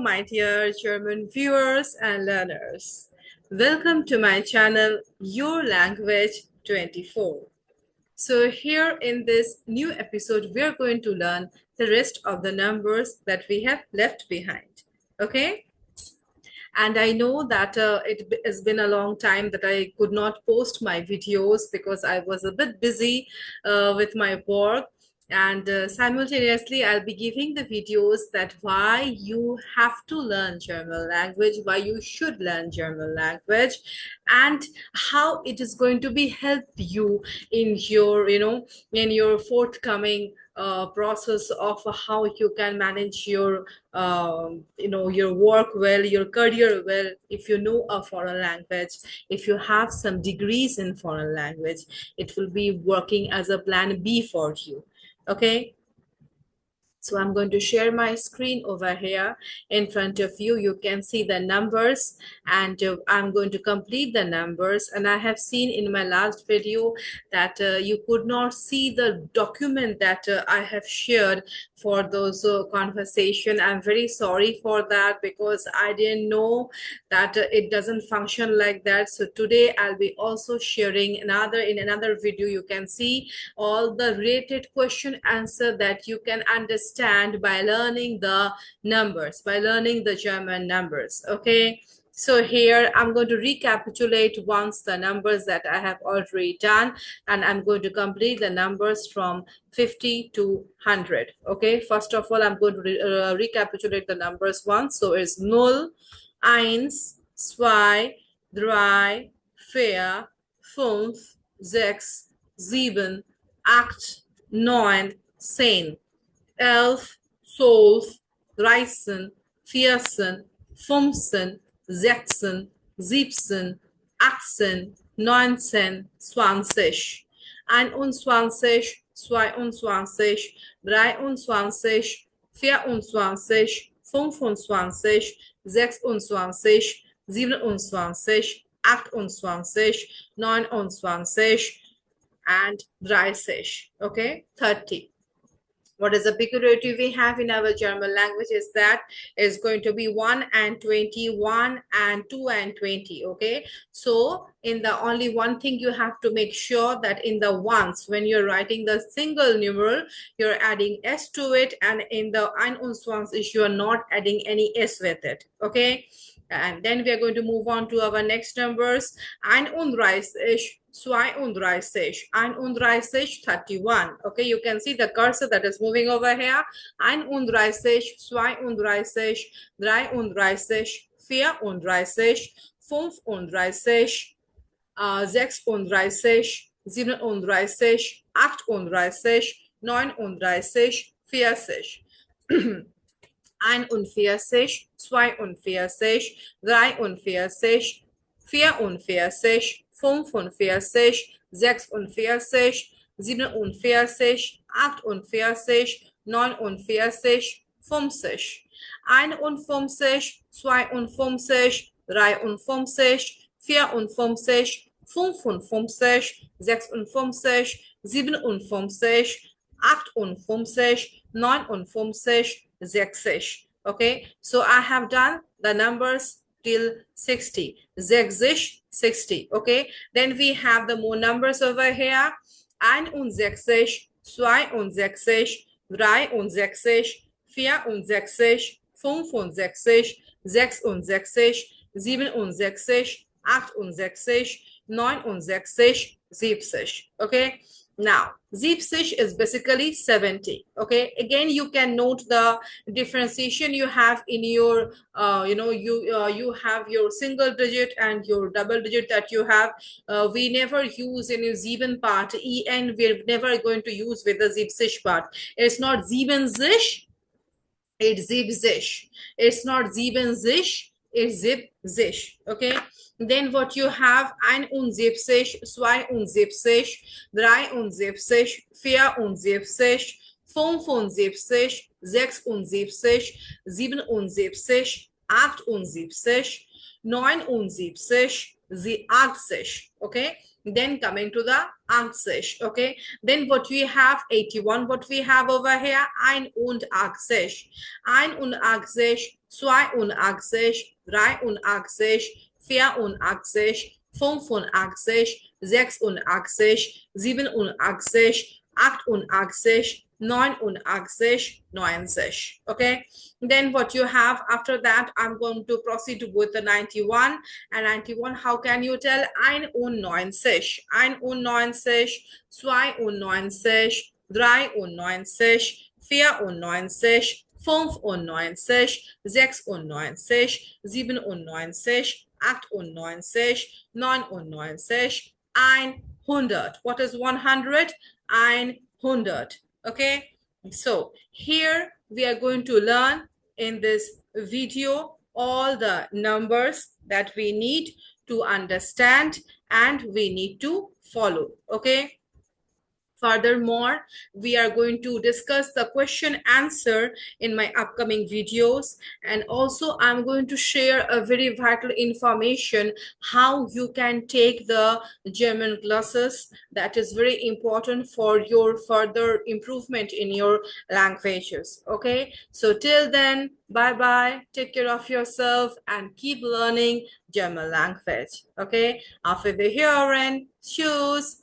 my dear German viewers and learners. Welcome to my channel, Your Language 24. So here in this new episode, we are going to learn the rest of the numbers that we have left behind. Okay? And I know that it has been a long time that I could not post my videos because I was a bit busy with my work. And simultaneously, I'll be giving the videos that why you have to learn German language, why you should learn German language, and how it is going to be help you in your, in your forthcoming process of how you can manage your your work well, your career well, if you know a foreign language, if you have some degrees in foreign language, it will be working as a plan B for you. Okay, so I'm going to share my screen over here in front of you. You can see the numbers, and I'm going to complete the numbers. And I have seen in my last video that you could not see the document that I have shared for those conversation. I'm very sorry for that because I didn't know that it doesn't function like that. So today I'll be also sharing in another video. You can see all the related question answer that you can understand by learning the numbers, by learning the German numbers. Okay, so here I'm going to recapitulate once the numbers that I have already done, and I'm going to complete the numbers from 50 to 100. Okay, first of all, I'm going to recapitulate the numbers once. So it's 0, 1, 2, 3, 4, 5, 6, 7, 8, 9, 10, 11, 12, 13, 14, 15, 16, 17, 18, 19, 20, 21, 22, 23, 24, 25, 26, 27, 28, 29 and 30. Okay, 30. What is the figurative we have in our German language is that is going to be 1 and 20, 1 and 2 and 20. Okay, so in the only one thing you have to make sure that in the ones, when you're writing the single numeral, you're adding s to it, and in the ein und zwanzig you are not adding any s with it. Okay, and then we are going to move on to our next numbers. 31, 32, 31, 31. Okay, you can see the cursor that is moving over here. 31, 32, 33, 34, 35, 36, 37, 37, 38, 39, 40. 41, 42, 43, 44, 45, 46, 47, 48, 49, 50, 51, 52, 53, 54, 55, 56, 57, 58, 59, 60. Okay, so I have done the numbers till 60. 60. Okay, then we have the more numbers over here. 61, 62, 63, 64, 65, 65, 66, 67, 68, 69, 70. Okay, now 70 is basically 70. Okay, again you can note the differentiation you have in your you have your single digit and your double digit that you have. We never use any sieben part, en we're never going to use with the 70 part. It's not 70, it's 70. It's not 70, it's 70. Okay, then what you have 71, 72, 73, 74, 75, 76, 77, 77, 78, 79, 80. Okay, then coming to the 80. Okay, then what we have 81, what we have over here 81, 81, 281, 381, 481, 581, 681, 781, 881, 90. Okay, then what you have after that, I'm going to proceed with the 91. And 91, how can you tell? 91, 91, 92, 93, 94, 95, 96, 97, 98, 99, 100. What is 100? 100. Okay, so here we are going to learn in this video all the numbers that we need to understand and we need to follow. Okay, furthermore, we are going to discuss the question answer in my upcoming videos, and also I'm going to share a very vital information how you can take the German classes. That is very important for your further improvement in your languages. Okay, so till then, bye bye, take care of yourself and keep learning German language. Okay, auf Wiederhören, tschüss.